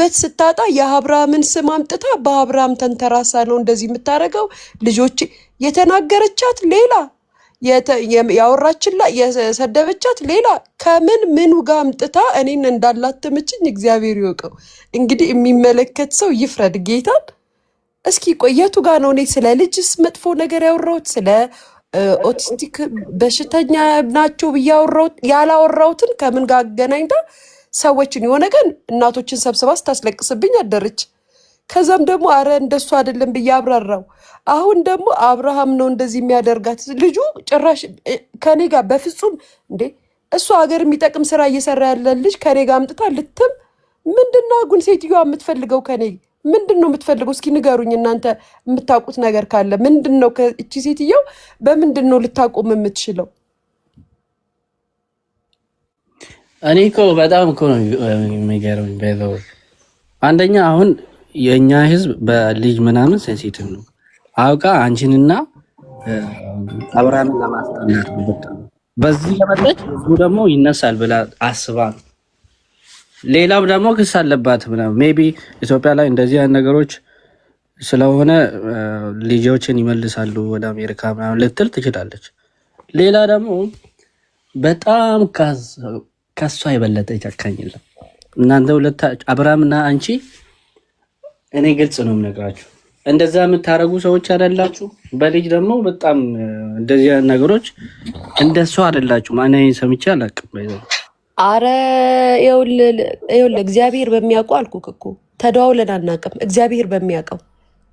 እውነት ስታጣ የአብርሃምን ስም አምጥታ በአብርሃም ተንተራሳ ነው እንደዚህ የምታደርገው። ልጆች የተናገረቻት ሌላ ያወራችላ የሰደበቻት ሌላ ከምን ጋር አምጥታ እኔን እንዳላተመችኝ እግዚአብሔር ይወቀው። እንግዲህ የሚመለከት ሰው ይፍረድ ጌታን። እስኪ ቆየቱ ጋር ነው እኔ ስለ ልጅስ መጥፎ ነገር ያወራሁት? ስለ ኦቲስቲክ በሽተኛ ናቸው ብዬ ያላወራሁትን ከምን ጋር አገናኝታ ሰዎችን የሆነ ቀን እናቶችን ሰብስባ ስታስለቅስብኝ አደረች። ከዛም ደግሞ አረ እንደሱ አይደለም ብዬ አብራራው። አሁን ደግሞ አብርሃም ነው እንደዚህ የሚያደርጋት። ልጁ ጭራሽ ከኔ ጋር በፍጹም እንዴ እሱ ሀገር የሚጠቅም ስራ እየሰራ ያለ ልጅ ከኔ ጋር አምጥታ ልትም ምንድነው ጉን ሴትዮዋ የምትፈልገው ከኔ ምንድን ነው የምትፈልገው? እስኪ ንገሩኝ እናንተ የምታውቁት ነገር ካለ። ምንድን ነው ከእቺ ሴትየው በምንድን ነው ልታቆም የምትችለው? እኔ እኮ በጣም እኮ ነው የሚገርመኝ። በዛው አንደኛ አሁን የእኛ ህዝብ በልጅ ምናምን ሴንሲቲቭ ነው። አውቃ አንቺንና አብርሃምን ለማስጠናት በዚህ ለመጠች ህዝቡ ደግሞ ይነሳል ብላ አስባ ነው። ሌላው ደግሞ ክስ አለባት ምናምን ሜቢ ኢትዮጵያ ላይ እንደዚህ አይነት ነገሮች ስለሆነ ልጆችን ይመልሳሉ ወደ አሜሪካ ምናምን ልትል ትችላለች። ሌላ ደግሞ በጣም ከሷ የበለጠ ጨካኝ የለም። እናንተ ሁለት አብርሃምና አንቺ እኔ ግልጽ ነው የምነግራችሁ፣ እንደዛ የምታረጉ ሰዎች አይደላችሁ። በልጅ ደግሞ በጣም እንደዚህ አይነት ነገሮች እንደሷ አይደላችሁ። ማን ሰምቼ አላውቅም። አረ ይኸውልህ እግዚአብሔር በሚያውቀው አልኩህ እኮ ተደዋውለን አናውቅም። እግዚአብሔር በሚያውቀው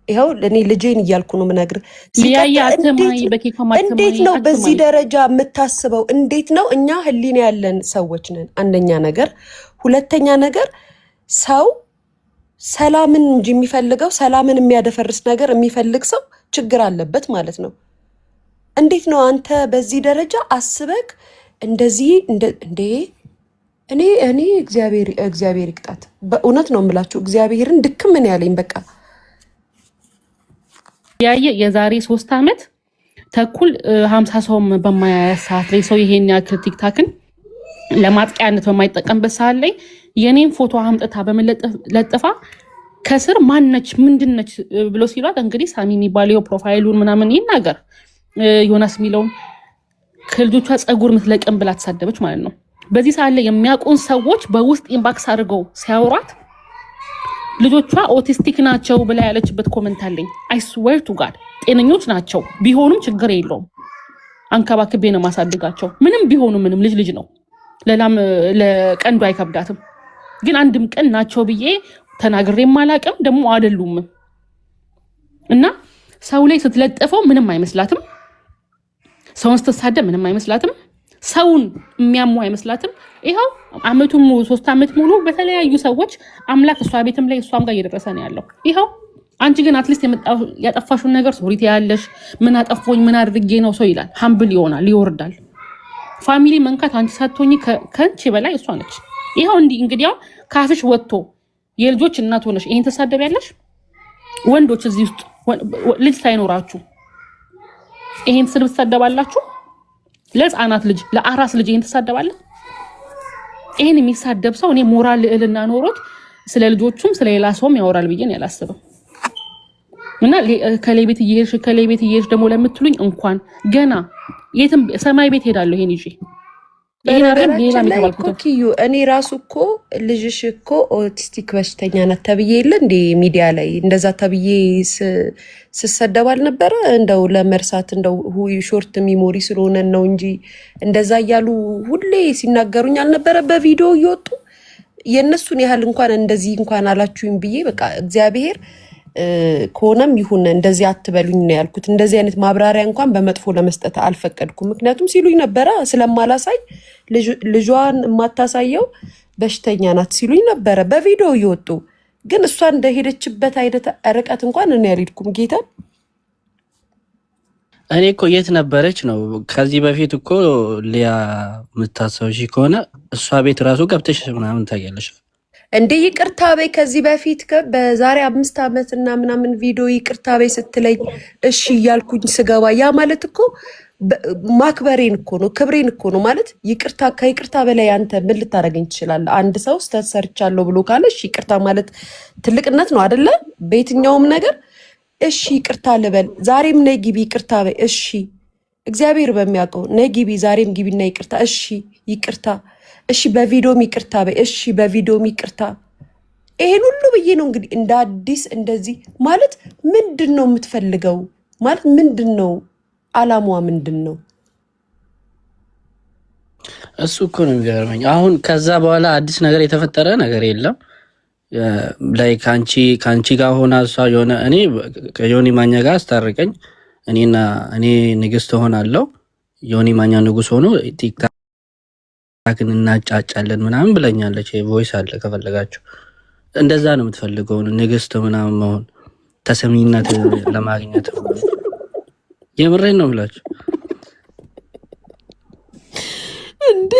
ይኸው እኔ ልጄን እያልኩ ነው የምነግርህ። እንዴት ነው በዚህ ደረጃ የምታስበው? እንዴት ነው? እኛ ህሊና ያለን ሰዎች ነን አንደኛ ነገር። ሁለተኛ ነገር ሰው ሰላምን እንጂ የሚፈልገው ሰላምን የሚያደፈርስ ነገር የሚፈልግ ሰው ችግር አለበት ማለት ነው። እንዴት ነው አንተ በዚህ ደረጃ አስበክ እንደዚህ እንዴ? እኔ እግዚአብሔር ይቅጣት። በእውነት ነው የምላችሁ እግዚአብሔርን ድክም ምን ያለኝ በቃ የዛሬ 3 ዓመት ተኩል 50 ሰውም በማያያ ሰዓት ላይ ሰው ይሄን ያክል ቲክታክን ለማጥቂያነት በማይጠቀምበት ሰዓት ላይ የኔን ፎቶ አምጥታ በመለጠፋ ከስር ማነች ምንድነች ብሎ ሲሏት እንግዲህ ሳሚ የሚባለው ፕሮፋይሉን ምናምን ይናገር ዮናስ የሚለውን ከልጆቿ ጸጉር ምትለቀም ብላ ተሳደበች ማለት ነው። በዚህ ሰዓት ላይ የሚያውቁን ሰዎች በውስጥ ኢንባክስ አድርገው ሲያወራት ልጆቿ ኦቲስቲክ ናቸው ብላ ያለችበት ኮመንት አለኝ። አይ ስዌር ቱ ጋድ ጤነኞች ናቸው ቢሆኑም ችግር የለውም አንከባክቤ ነው ማሳድጋቸው። ምንም ቢሆኑ ምንም ልጅ ነው ለላም ለቀንዱ አይከብዳትም። ግን አንድም ቀን ናቸው ብዬ ተናግሬም አላውቅም ደግሞ አይደሉም። እና ሰው ላይ ስትለጠፈው ምንም አይመስላትም። ሰውን ስትሳደብ ምንም አይመስላትም። ሰውን የሚያሙ አይመስላትም። ይኸው አመቱን 3 ዓመት ሙሉ በተለያዩ ሰዎች አምላክ እሷ ቤትም ላይ እሷም ጋር እየደረሰ ነው ያለው። ይኸው አንቺ ግን አትሊስት ያጠፋሽውን ነገር ሶሪ ትያለሽ። ምን አጠፎኝ ምን አድርጌ ነው ሰው ይላል። ሀምብል ይሆናል ይወርዳል። ፋሚሊ መንካት አንቺ ሳትሆኚ ከንቺ በላይ እሷ ነች። ይኸው እንግዲህ ያው ካፍሽ ወጥቶ የልጆች እናት ሆነሽ ይሄን ተሳደቢያለሽ። ወንዶች እዚህ ውስጥ ልጅ ሳይኖራችሁ ይሄን ስድብ ትሳደባላችሁ። ለህፃናት ልጅ ለአራስ ልጅ ይሄን ትሳደባለህ። ይሄን የሚሳደብ ሰው እኔ ሞራል ልዕልና ኖሮት ስለ ልጆቹም ስለ ሌላ ሰውም ያወራል ብዬ ነው ያላስበው። እና ከሌቤት እየሄድሽ ደግሞ ለምትሉኝ እንኳን ገና የትም ሰማይ ቤት ሄዳለሁ ይሄን ይዤ እኔ ራሱ እኮ ልጅሽ እኮ ኦቲስቲክ በሽተኛ ናት ተብዬ የለ እንደ ሚዲያ ላይ እንደዛ ተብዬ ስሰደብ አልነበረ? እንደው ለመርሳት እንደው ሾርት ሚሞሪ ስለሆነ ነው እንጂ እንደዛ እያሉ ሁሌ ሲናገሩኝ አልነበረ? በቪዲዮ እየወጡ የእነሱን ያህል እንኳን እንደዚህ እንኳን አላችሁኝ ብዬ በቃ እግዚአብሔር ከሆነም ይሁን እንደዚህ አትበሉኝ ነው ያልኩት። እንደዚህ አይነት ማብራሪያ እንኳን በመጥፎ ለመስጠት አልፈቀድኩም። ምክንያቱም ሲሉኝ ነበረ ስለማላሳይ ልጇን የማታሳየው በሽተኛ ናት ሲሉኝ ነበረ በቪዲዮ እየወጡ። ግን እሷ እንደሄደችበት አይነት ርቀት እንኳን እኔ ያልሄድኩም። ጌታ እኔ እኮ የት ነበረች ነው ከዚህ በፊት እኮ ሊያ የምታሰብሽ ከሆነ እሷ ቤት ራሱ ገብተሽ ምናምን ታያለሽ እንዴ? ይቅርታ በይ ከዚህ በፊት በዛሬ 5 ዓመት እና ምናምን ቪዲዮ ይቅርታ በይ ስትለኝ እሺ እያልኩኝ ስገባ ያ ማለት እኮ ማክበሬን እኮ ነው፣ ክብሬን እኮ ነው ማለት ይቅርታ። ከይቅርታ በላይ አንተ ምን ልታደርገኝ ትችላለህ? አንድ ሰው ስህተት ሰርቻለሁ ብሎ ካለሽ ይቅርታ ማለት ትልቅነት ነው አይደለ? በየትኛውም ነገር እሺ ይቅርታ ልበል፣ ዛሬም ነይ ግቢ ይቅርታ በይ፣ እሺ እግዚአብሔር በሚያውቀው ነይ ግቢ፣ ዛሬም ግቢና ይቅርታ፣ እሺ ይቅርታ፣ እሺ በቪዲዮም ይቅርታ በይ፣ እሺ በቪዲዮም ይቅርታ። ይሄን ሁሉ ብዬ ነው እንግዲህ እንደ አዲስ እንደዚህ ማለት ምንድን ነው የምትፈልገው? ማለት ምንድን ነው አላማዋ? ምንድን ነው እሱ እኮ ነው የሚገርመኝ። አሁን ከዛ በኋላ አዲስ ነገር የተፈጠረ ነገር የለም። ላይ ከአንቺ ጋር ሆና እሷ የሆነ እኔ ከዮኒ ማኛ ጋር አስታርቀኝ፣ እኔ ንግስት ሆናለሁ፣ ዮኒ ማኛ ንጉስ ሆኖ ቲክታክን እናጫጫለን ምናምን ብለኛለች። ቮይስ አለ ከፈለጋችሁ። እንደዛ ነው የምትፈልገው ንግስት ምናምን መሆን ተሰሚነት ለማግኘት። የምሬን ነው ብላችሁ እንዴ?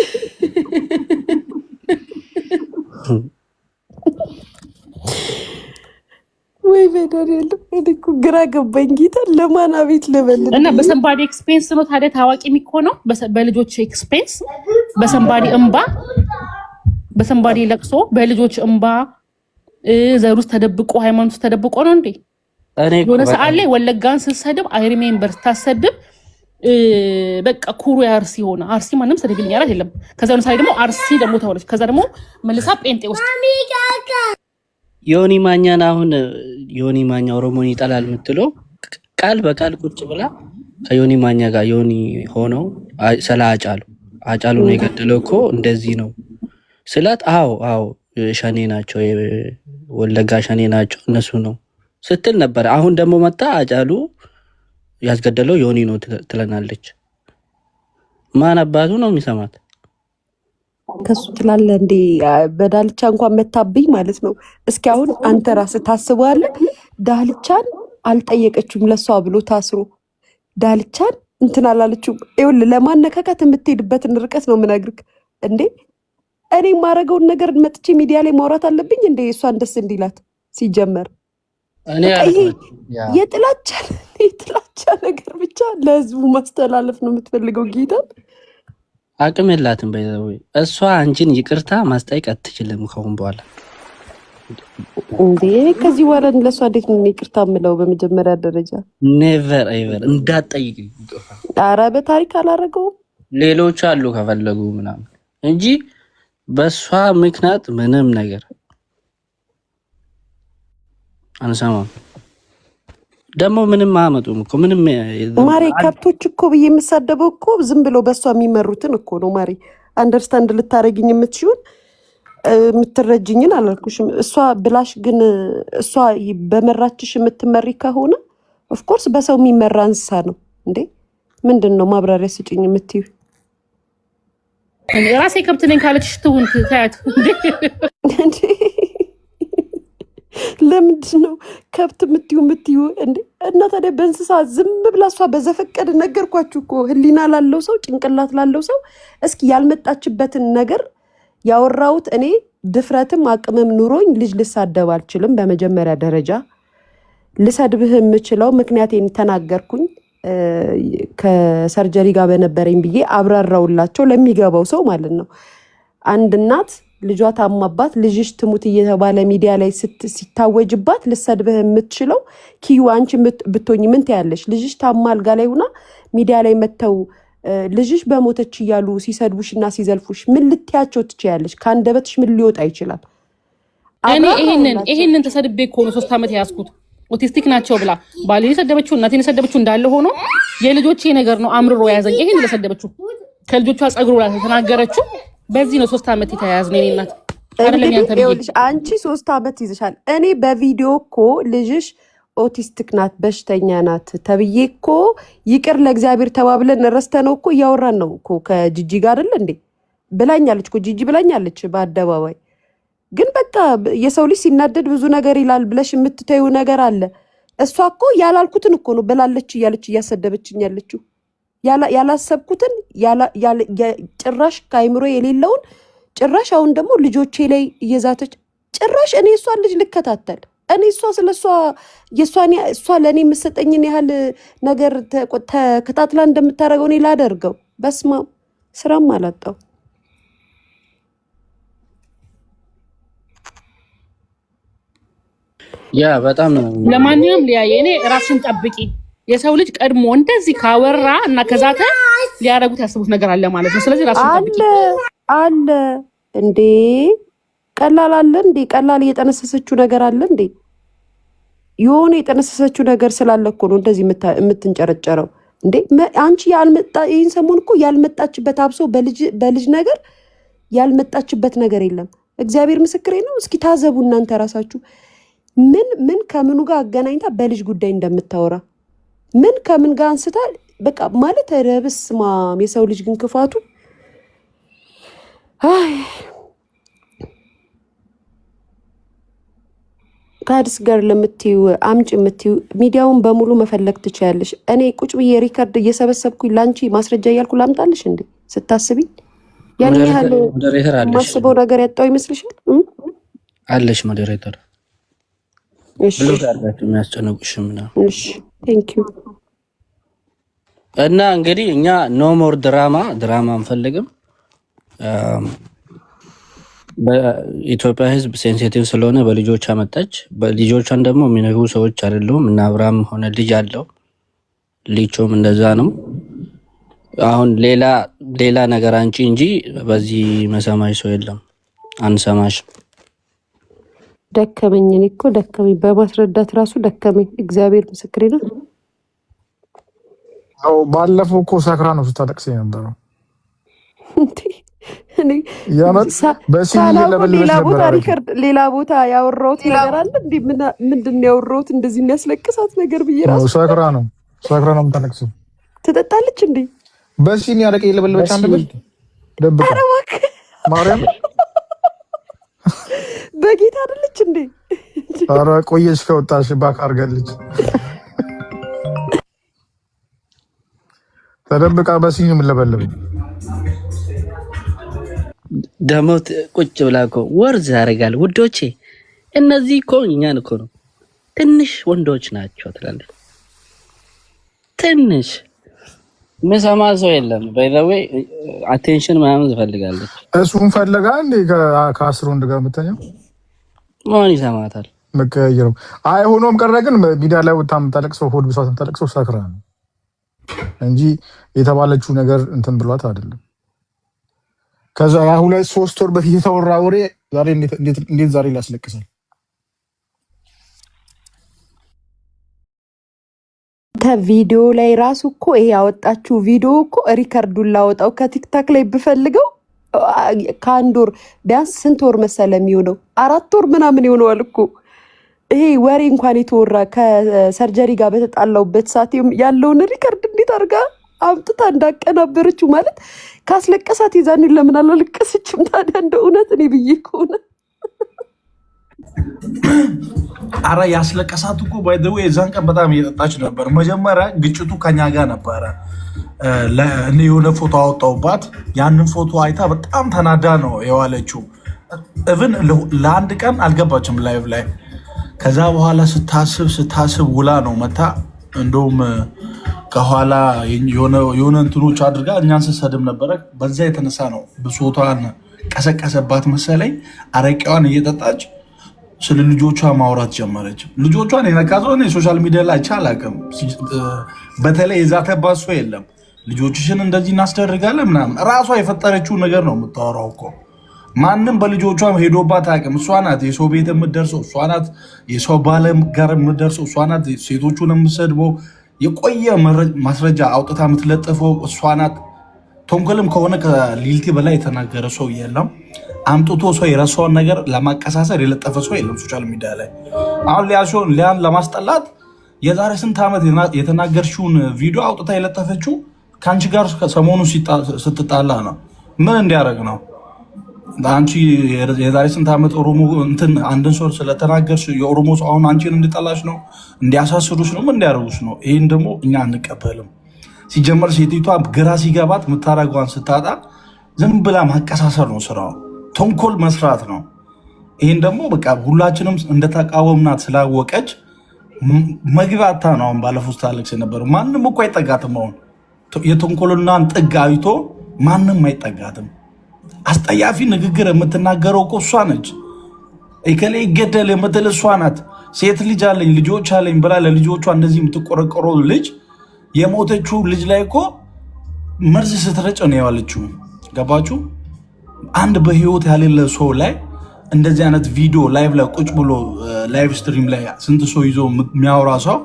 ወይ በደር የለም። እኔ እኮ ግራ ገባኝ ጌታ። ለማን አቤት ልበል? እና በሰንባዲ ኤክስፔንስ ነው ታዲያ ታዋቂ የሚኮነው? በልጆች ኤክስፔንስ፣ በሰንባዲ እንባ፣ በሰንባዲ ለቅሶ፣ በልጆች እንባ ዘር ውስጥ ተደብቆ ሃይማኖት ውስጥ ተደብቆ ነው እንዴ? የሆነ ሰዓት ላይ ወለጋን ስትሰድብ አይ ሪሜምበር ስታሰድብ በቃ ኩሩ የአርሲ ሆነ። አርሲ ማንም ሰድብልኝ ያላት የለም። ከዛ ለምሳሌ ደግሞ አርሲ ደግሞ ተወለች። ከዛ ደግሞ መልሳ ጴንጤ ውስጥ ዮኒ ማኛን አሁን ዮኒ ማኛ ኦሮሞን ይጠላል የምትለው ቃል በቃል ቁጭ ብላ ከዮኒ ማኛ ጋር ዮኒ ሆነው ስለ አጫሉ ነው የገደለው እኮ እንደዚህ ነው ስላት፣ አዎ ሸኔ ናቸው ወለጋ ሸኔ ናቸው እነሱ ነው ስትል ነበር። አሁን ደግሞ መጣ አጫሉ ያስገደለው ዮኒ ነው ትለናለች። ማን አባቱ ነው የሚሰማት? ከሱ ትላለ እንዴ? በዳልቻ እንኳን መታብኝ ማለት ነው። እስኪ አሁን አንተ ራስህ ታስበዋለህ? ዳልቻን አልጠየቀችውም ለሷ ብሎ ታስሮ ዳልቻን እንትን አላለችውም። ይኸውልህ ለማነካካት የምትሄድበትን ርቀት ነው የምነግርህ እንዴ። እኔ የማደርገውን ነገር መጥቼ ሚዲያ ላይ ማውራት አለብኝ እንዴ? እሷን ደስ እንዲላት ሲጀመር የጥላቻ ነገር ብቻ ለህዝቡ ማስተላለፍ ነው የምትፈልገው። ጌታ አቅም የላትም። በይዘው እሷ አንቺን ይቅርታ ማስጠየቅ አትችልም ከሁን በኋላ እንዴ። ከዚህ በኋላ ለእሷ እንዴት ነው ይቅርታ የምለው? በመጀመሪያ ደረጃ ኔቨር ኤቨር እንዳትጠይቅ። ኧረ በታሪክ አላደረገውም። ሌሎች አሉ ከፈለጉ ምናምን እንጂ በእሷ ምክንያት ምንም ነገር አንሰማም። ደግሞ ምንም አያመጡም እኮ ምንም። ማሬ ከብቶች እኮ ብዬ የምሳደበው እኮ ዝም ብሎ በእሷ የሚመሩትን እኮ ነው ማሬ። አንደርስታንድ ልታረግኝ የምትችውን የምትረጅኝን አላልኩሽም። እሷ ብላሽ ግን እሷ በመራችሽ የምትመሪ ከሆነ ኦፍኮርስ በሰው የሚመራ እንስሳ ነው እንዴ። ምንድን ነው ማብራሪያ ስጭኝ የምትዩ? ራሴ ከብት ነኝ ካለችሽ ትሁን ታያት እንዴ። ለምንድን ነው ከብት የምትዩ እንዴ? እና ታዲያ በእንስሳ ዝም ብላ እሷ በዘፈቀድ ነገርኳችሁ እኮ። ህሊና ላለው ሰው ጭንቅላት ላለው ሰው እስኪ ያልመጣችበትን ነገር ያወራሁት እኔ ድፍረትም አቅምም ኑሮኝ ልጅ ልሳደብ አልችልም። በመጀመሪያ ደረጃ ልሰድብህ የምችለው ምክንያቴን ተናገርኩኝ። ከሰርጀሪ ጋር በነበረኝ ብዬ አብራራውላቸው ለሚገባው ሰው ማለት ነው። አንድ እናት ልጇ ታማባት ልጅሽ ትሙት እየተባለ ሚዲያ ላይ ሲታወጅባት ልሰድብህ የምትችለው ኪዩ አንቺ ብትሆኝ ምን ትያለሽ? ልጅሽ ታማ አልጋ ላይ ሆና ሚዲያ ላይ መተው ልጅሽ በሞተች እያሉ ሲሰድቡሽ እና ሲዘልፉሽ ምን ልትያቸው ትችያለሽ? ከአንደበትሽ ምን ሊወጣ ይችላል? እኔ ይሄንን ተሰድቤ እኮ ነው 3 ዓመት ያዝኩት። ኦቲስቲክ ናቸው ብላ ባሌን የሰደበችው እናቴን የሰደበችው እንዳለ ሆኖ የልጆቼ ነገር ነው አምርሮ ያዘኝ። ይሄን ለሰደበችው ከልጆቿ ጸጉሩ ላይ ተናገረችው። በዚህ ነው 3 ዓመት የተያያዝነው። እኔ እናት አይደለም ያንተ ልጅ አንቺ 3 ዓመት ይዘሻል። እኔ በቪዲዮ እኮ ልጅሽ ኦቲስቲክ ናት በሽተኛ ናት ተብዬ እኮ ይቅር ለእግዚአብሔር ተባብለን ረስተነው እኮ እያወራን ነው እኮ ከጂጂ ጋር አይደል እንዴ? ብላኛለች እኮ ጂጂ ብላኛለች በአደባባይ። ግን በቃ የሰው ልጅ ሲናደድ ብዙ ነገር ይላል ብለሽ የምትተዩ ነገር አለ። እሷ እኮ ያላልኩትን እኮ ነው ብላለች እያለች እያሰደበችኝ ያለችው። ያላሰብኩትን ጭራሽ ከአይምሮ የሌለውን ጭራሽ አሁን ደግሞ ልጆቼ ላይ እየዛተች ጭራሽ እኔ እሷን ልጅ ልከታተል እኔ እሷ ስለሷ እሷ ለእኔ የምሰጠኝን ያህል ነገር ተከታትላ እንደምታደርገው እኔ ላደርገው። በስማ ስራም አላጣው። ያ በጣም ነው። ለማንኛውም ሊያ የኔ ራስን ጠብቂ። የሰው ልጅ ቀድሞ እንደዚህ ካወራ እና ከዛተ ሊያረጉት ያስቡት ነገር አለ ማለት ነው። ስለዚህ ራስን ጠብቂ። አለ እንዴ ቀላል አለ እንዴ? ቀላል እየጠነሰሰችው ነገር አለ እንዴ? የሆነ የጠነሰሰችው ነገር ስላለ እኮ ነው እንደዚህ የምትንጨረጨረው እንዴ። አንቺ ያልመጣ ይህን ሰሞን እኮ ያልመጣችበት አብሶ በልጅ ነገር ያልመጣችበት ነገር የለም። እግዚአብሔር ምስክሬ ነው። እስኪ ታዘቡ እናንተ ራሳችሁ ምን ከምኑ ጋር አገናኝታ በልጅ ጉዳይ እንደምታወራ ምን ከምን ጋር አንስታ በቃ ማለት ረብስ ማም የሰው ልጅ ግን ክፋቱ ከአዲስ ጋር ለምትዩ አምጪ የምትዩ ሚዲያውን በሙሉ መፈለግ ትችያለሽ። እኔ ቁጭ ብዬ ሪከርድ እየሰበሰብኩኝ ላንቺ ማስረጃ እያልኩ ላምጣልሽ እንዴ? ስታስቢኝ ያን ያህል ማስበው ነገር ያጣው ይመስልሻል? አለሽ ሞዴሬተር ብሎ ያላችሁ የሚያስጨንቁሽ ምናምን። እሺ ቴንክ ዩ። እና እንግዲህ እኛ ኖ ሞር ድራማ አንፈልግም። በኢትዮጵያ ሕዝብ ሴንሲቲቭ ስለሆነ በልጆቿ መጣች። በልጆቿን ደግሞ የሚነጉ ሰዎች አይደሉም። እና አብርሃም ሆነ ልጅ አለው፣ ልጆም እንደዛ ነው። አሁን ሌላ ነገር አንቺ እንጂ በዚህ መሰማሽ ሰው የለም። አንሰማሽ። ደከመኝ፣ እኔ እኮ ደከመኝ፣ በማስረዳት ራሱ ደከመኝ። እግዚአብሔር ምስክሬ ነው። አዎ ባለፈው እኮ ሰክራ ነው ስታለቅስ የነበረው። ሌላ ቦታ ያወራሁት ነገር አለ እንዴ? ምንድን ነው ያወራሁት እንደዚህ የሚያስለቅሳት ነገር ብዬ ራሱ ሰክራ ነው የምታለቅሰው። ትጠጣለች እንዴ? በሲኒ ያለቀ የለበለበች አንድ ብል ደብቃ ማርያም በጌታ አይደለች እንዴ? ኧረ ቆየች ከወጣሽ ባክ አድርጋለች። ተደብቃ በሲኒ የምለበለበ ደግሞ ቁጭ ብላ እኮ ወርዝ ያደርጋል። ውዶቼ እነዚህ እኮ እኛን እኮ ነው ትንሽ ወንዶች ናቸው ትላለች። ትንሽ ምሰማ ሰው የለም። ባይዘዌ አቴንሽን ምናምን ትፈልጋለች። እሱን ፈለጋ እንዴ ከአስር ወንድ ጋር የምተኛው ማን ይሰማታል? መቀያየረው አይ ሆኖም ቀረ። ግን ሚዲያ ላይ ወጣ የምታለቅሰው ሆድ ብሷት የምታለቅሰው ሰክራ ነው እንጂ የተባለችው ነገር እንትን ብሏት አይደለም። ከዛ ያ 2-3 ወር በፊት የተወራ ወሬ ዛሬ እንዴት ዛሬ ሊያስለቅሳል? ከቪዲዮ ላይ ራሱ እኮ ይሄ ያወጣችው ቪዲዮ እኮ ሪከርዱን ላወጣው ከቲክታክ ላይ ብፈልገው ከአንድ ወር ቢያንስ ስንት ወር መሰለ የሚሆነው? 4 ወር ምናምን ይሆነዋል እኮ ይሄ ወሬ እንኳን የተወራ ከሰርጀሪ ጋር በተጣላውበት ሰዓት ያለውን ሪከርድ እንዴት አድርጋ አምጥታ እንዳቀናበረችው ማለት ካስለቀሳት ይዛኔ ለምን አላለቀሰችም ታዲያ? እንደ እውነት እኔ ብዬ ከሆነ አረ ያስለቀሳት እኮ ባይ ዘ ዌይ የዛን ቀን በጣም እየጠጣች ነበር። መጀመሪያ ግጭቱ ከኛ ጋር ነበረ። እኔ የሆነ ፎቶ አወጣውባት፣ ያንን ፎቶ አይታ በጣም ተናዳ ነው የዋለችው። ኢቭን ለአንድ ቀን አልገባችም ላይቭ ላይ። ከዛ በኋላ ስታስብ ውላ ነው መታ። እንደውም ከኋላ የሆነ እንትኖች አድርጋ እኛን ስትሰድብ ነበረ። በዛ የተነሳ ነው ብሶቷን ቀሰቀሰባት መሰለኝ። አረቂዋን እየጠጣች ስለ ልጆቿ ማውራት ጀመረች። ልጆቿን የነካዘው የሶሻል ሚዲያ ላይ አላውቅም። በተለይ የዛተባት ሰው የለም። ልጆችሽን እንደዚህ እናስደርጋለን ምናምን ራሷ የፈጠረችው ነገር ነው የምታወራው እኮ። ማንም በልጆቿ ሄዶባት አያውቅም። እሷ ናት የሰው ቤት የምትደርሰው፣ እሷ ናት የሰው ባለ ጋር የምትደርሰው፣ እሷ ናት ሴቶቹን የምትሰድበው፣ የቆየ ማስረጃ አውጥታ የምትለጥፈው እሷ ናት። ተንኮልም ከሆነ ከሊልቲ በላይ የተናገረ ሰው የለም። አምጥቶ ሰው የረሳውን ነገር ለማቀሳሰር የለጠፈ ሰው የለም ሶሻል ሚዲያ ላይ። አሁን ሊያን ለማስጠላት የዛሬ ስንት ዓመት የተናገርሽውን ቪዲዮ አውጥታ የለጠፈችው ከአንቺ ጋር ሰሞኑ ስትጣላ ነው። ምን እንዲያደርግ ነው? አንቺ የዛሬ ስንት ዓመት ኦሮሞ እንትን አንድን ሰው ስለተናገርሽ የኦሮሞ ሰው አሁን አንቺን እንዲጠላሽ ነው? እንዲያሳስሩሽ ነው? ምን እንዲያደርጉሽ ነው? ይህን ደግሞ እኛ አንቀበልም። ሲጀመር ሴቲቷ ግራ ሲገባት የምታደርገዋን ስታጣ ዝም ብላ ማቀሳሰር ነው ስራው። ተንኮል መስራት ነው። ይህን ደግሞ በቃ ሁላችንም እንደተቃወምናት ስላወቀች መግባታ ነው። አሁን ባለፉት ታለቅስ የነበረው ማንም እኮ አይጠጋትም። አሁን የተንኮልናን ጥግ አይቶ ማንም አይጠጋትም። አስጠያፊ ንግግር የምትናገረው እኮ እሷ ነች። እከሌ ይገደል የምትል እሷ ናት። ሴት ልጅ አለኝ ልጆች አለኝ ብላ ለልጆቿ እንደዚህ የምትቆረቆረው ልጅ የሞተችው ልጅ ላይ እኮ መርዝ ስትረጭ ነው የዋለችው። ገባችሁ? አንድ በህይወት ያሌለ ሰው ላይ እንደዚህ አይነት ቪዲዮ ላይቭ ላይ ቁጭ ብሎ ላይቭ ስትሪም ላይ ስንት ሰው ይዞ የሚያወራ ሰው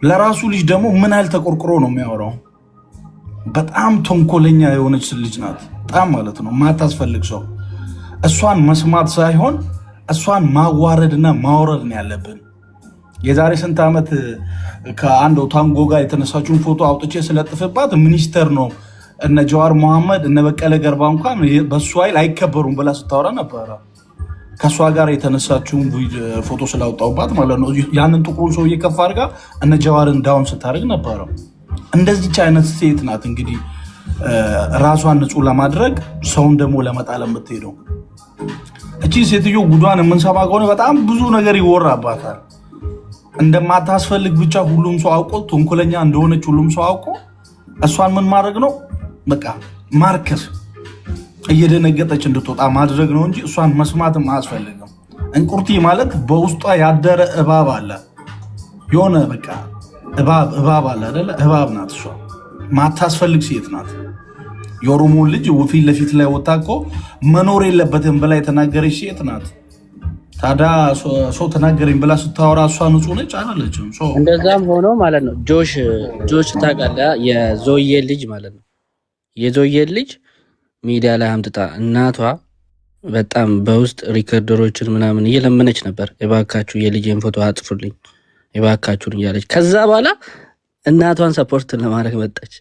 ለራሱ ልጅ ደግሞ ምን ያህል ተቆርቆሮ ነው የሚያወራው? በጣም ተንኮለኛ የሆነች ልጅ ናት። በጣም ማለት ነው ማታስፈልግ ሰው። እሷን መስማት ሳይሆን እሷን ማዋረድና ማውረድ ነው ያለብን። የዛሬ ስንት ዓመት ከአንድ ታንጎ ጋር የተነሳችውን ፎቶ አውጥቼ ስለጥፍባት ሚኒስተር ነው እነ ጀዋር መሐመድ እነ በቀለ ገርባ እንኳን በእሱ ኃይል አይከበሩም ብላ ስታወራ ነበረ። ከእሷ ጋር የተነሳችውን ፎቶ ስላወጣውባት ማለት ነው። ያንን ጥቁሩን ሰው እየከፋ አድርጋ እነ ጀዋርን ዳውን ስታደርግ ነበረ። እንደዚች አይነት ሴት ናት እንግዲህ ራሷን ንጹህ ለማድረግ ሰውን ደግሞ ለመጣል የምትሄደው። እቺ ሴትዮ ጉዷን የምንሰማ ከሆነ በጣም ብዙ ነገር ይወራባታል። እንደማታስፈልግ ብቻ ሁሉም ሰው አውቆ ተንኮለኛ እንደሆነች ሁሉም ሰው አውቆ እሷን ምን ማድረግ ነው በቃ ማርከስ፣ እየደነገጠች እንድትወጣ ማድረግ ነው እንጂ እሷን መስማትም አያስፈልግም። እንቁርቲ ማለት በውስጧ ያደረ እባብ አለ። የሆነ በቃ እባብ አለ አይደለ? እባብ ናት እሷ። ማታስፈልግ ሴት ናት። የኦሮሞን ልጅ ፊት ለፊት ላይ ወጣ እኮ መኖር የለበትም ብላ የተናገረች ሴት ናት። ታዲያ ሰው ተናገረኝ ብላ ስታወራ እሷ ንጹህ ነች አይደለችም? እንደዛም ሆኖ ማለት ነው ጆሽ ታውቃለህ፣ የዞዬ ልጅ ማለት ነው። የዞዬ ልጅ ሚዲያ ላይ አምጥታ እናቷ በጣም በውስጥ ሪከርደሮችን ምናምን እየለመነች ነበር፣ የባካችሁ የልጄን ፎቶ አጥፉልኝ የባካችሁን እያለች። ከዛ በኋላ እናቷን ሰፖርት ለማድረግ መጣች።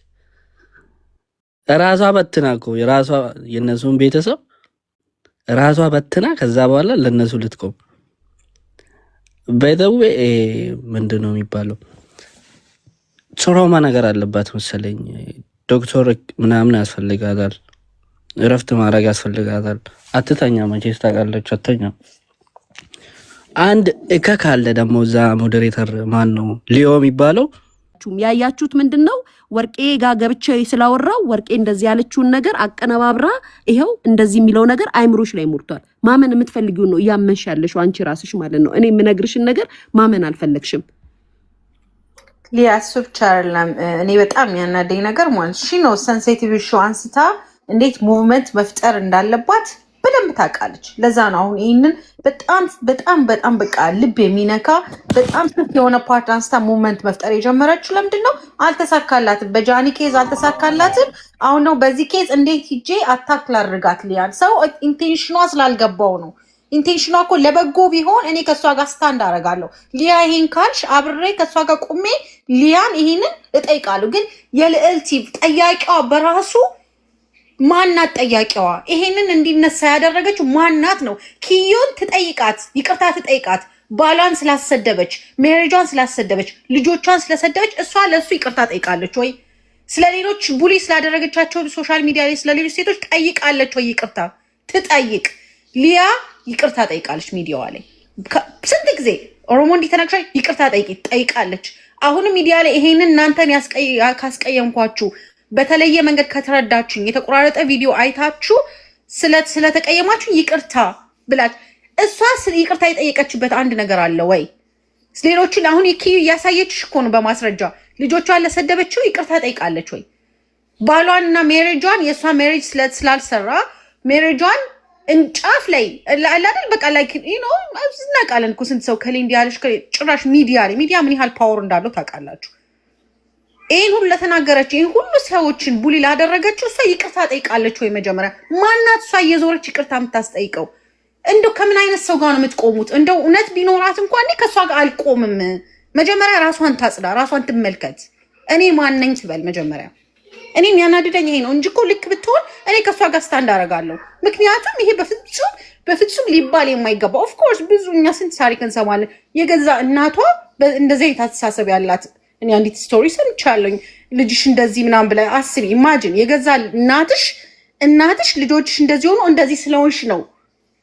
ራሷ በትና እኮ የነሱን ቤተሰብ ራሷ በትና ከዛ በኋላ ለነሱ ልትቆም በደዌ ምንድን ነው የሚባለው? ትሮማ ነገር አለባት መሰለኝ። ዶክተር ምናምን ያስፈልጋታል፣ እረፍት ማድረግ ያስፈልጋታል። አትተኛ መቼስ ታውቃለች፣ አትተኛ። አንድ እከክ አለ ደግሞ እዛ ሞዴሬተር ማን ነው ሊዮ የሚባለው። ያያችሁት ምንድን ነው? ወርቄ ጋር ገብቼ ስላወራው ወርቄ እንደዚህ ያለችውን ነገር አቀነባብራ ይሄው እንደዚህ የሚለው ነገር አይምሮሽ ላይ ሞርቷል። ማመን የምትፈልጊውን ነው እያመንሽ ያለሽው አንቺ ራስሽ ማለት ነው። እኔ የምነግርሽን ነገር ማመን አልፈለግሽም። ሊያ እሱ ብቻ አይደለም። እኔ በጣም ያናደኝ ነገር ማለት ነው ሴንሲቲቭ ሾው አንስታ እንዴት ሙቭመንት መፍጠር እንዳለባት በደንብ ታውቃለች። ለዛ ነው አሁን ይህንን በጣም በቃ ልብ የሚነካ በጣም ስልት የሆነ ፓርት አንስታ ሙቭመንት መፍጠር የጀመረችው። ለምንድን ነው አልተሳካላትም? በጃኒ ኬዝ አልተሳካላትም። አሁን ነው በዚህ ኬዝ እንዴት ሂጄ አታክ ላድርጋት ሊያን? ሰው ኢንቴንሽኗ ስላልገባው ነው። ኢንቴንሽኗ እኮ ለበጎ ቢሆን እኔ ከእሷ ጋር ስታንድ አደርጋለሁ። ሊያ ይሄን ካልሽ አብሬ ከእሷ ጋር ቁሜ ሊያን ይሄንን እጠይቃለሁ። ግን የልዕልቲ ጠያቂዋ በራሱ ማናት? ጠያቂዋ ይሄንን እንዲነሳ ያደረገችው ማናት ነው? ኪዮን ትጠይቃት፣ ይቅርታ ትጠይቃት። ባሏን ስላሰደበች፣ ሜሬጇን ስላሰደበች፣ ልጆቿን ስለሰደበች እሷ ለእሱ ይቅርታ ጠይቃለች ወይ? ስለሌሎች ቡሊ ስላደረገቻቸው ሶሻል ሚዲያ ላይ ስለሌሎች ሴቶች ጠይቃለች ወይ? ይቅርታ ትጠይቅ። ሊያ ይቅርታ ጠይቃለች ሚዲያዋ ላይ ስንት ጊዜ ኦሮሞ እንዲተናግሻ ይቅርታ ጠይቃለች። አሁንም ሚዲያ ላይ ይሄንን እናንተን ካስቀየምኳችሁ በተለየ መንገድ ከተረዳችሁኝ የተቆራረጠ ቪዲዮ አይታችሁ ስለተቀየማችሁ ይቅርታ ብላች እሷ ይቅርታ የጠየቀችበት አንድ ነገር አለ ወይ? ሌሎችን አሁን የኪዩ እያሳየችሽ እኮ ነው በማስረጃ ልጆቿን ለሰደበችው ይቅርታ ጠይቃለች ወይ? ባሏንና ሜሬጇን የእሷ ሜሬጅ ስላልሰራ ሜሬጇን እንጫፍ ላይ አይደል በቃ ላይክ እናውቃለን እኮ ስንት ሰው ከሌ እንዲያለሽ ጭራሽ ሚዲያ ምን ያህል ፓወር እንዳለው ታውቃላችሁ። ይህን ሁሉ ለተናገረች ይህን ሁሉ ሰዎችን ቡሊ ላደረገችው እሷ ይቅርታ ጠይቃለች ወይ? መጀመሪያ ማናት እሷ እየዞረች ይቅርታ የምታስጠይቀው? እንደው ከምን አይነት ሰው ጋር ነው የምትቆሙት? እንደው እውነት ቢኖራት እንኳን እኔ ከእሷ ጋር አልቆምም። መጀመሪያ ራሷን ታጽዳ፣ ራሷን ትመልከት። እኔ ማነኝ ትበል መጀመሪያ። እኔም ያናድደኝ ይሄ ነው እንጂ እኮ ልክ ብትሆን እኔ ከእሷ ጋር ስታንድ አደርጋለሁ። ምክንያቱም ይሄ በፍጹም ሊባል የማይገባ ኦፍኮርስ ብዙ እኛ ስንት ታሪክ እንሰማለን። የገዛ እናቷ እንደዚህ አይነት አስተሳሰብ ያላት እኔ አንዲት ስቶሪ ሰምቻለሁ። ልጅሽ እንደዚህ ምናምን ብላ አስቢ። ኢማጂን የገዛ እናትሽ ልጆችሽ እንደዚህ ሆኖ እንደዚህ ስለሆንሽ ነው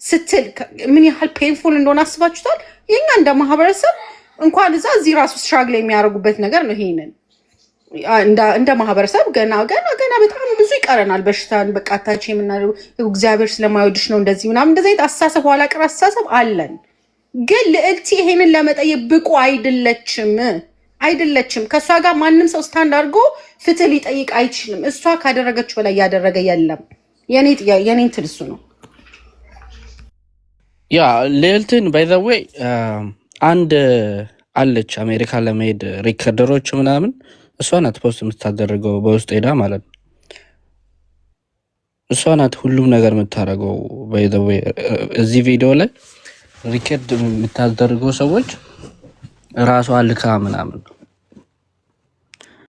ስትል ምን ያህል ፔንፉል እንደሆነ አስባችሁታል? የኛ እንደ ማህበረሰብ እንኳን እዚህ ራሱ ስትራግል የሚያደርጉበት ነገር ነው። ይሄንን እንደ ማህበረሰብ ገና በጣም ብዙ ይቀረናል። በሽታን በቃ ታች የምናደርገው እግዚአብሔር ስለማይወድሽ ነው እንደዚህ ምናምን እንደዚህ አይነት አስተሳሰብ ኋላ ቀር አስተሳሰብ አለን። ግን ልዕልቲ ይሄንን ለመጠየቅ ብቁ አይደለችም። ከእሷ ጋር ማንም ሰው ስታንድ አድርጎ ፍትህ ሊጠይቅ አይችልም። እሷ ካደረገች በላይ ያደረገ የለም። የኔ እንትን እሱ ነው። ያ ልዕልትን ባይ ዘ ዌይ አንድ አለች አሜሪካ ለመሄድ ሪከርደሮች ምናምን እሷ ናት ፖስት የምታደርገው በውስጥ ሄዳ ማለት ነው። እሷ ናት ሁሉም ነገር የምታደርገው። ባይ ዘ ዌይ እዚህ ቪዲዮ ላይ ሪከርድ የምታደርገው ሰዎች ራሷ ልካ ምናምን ነው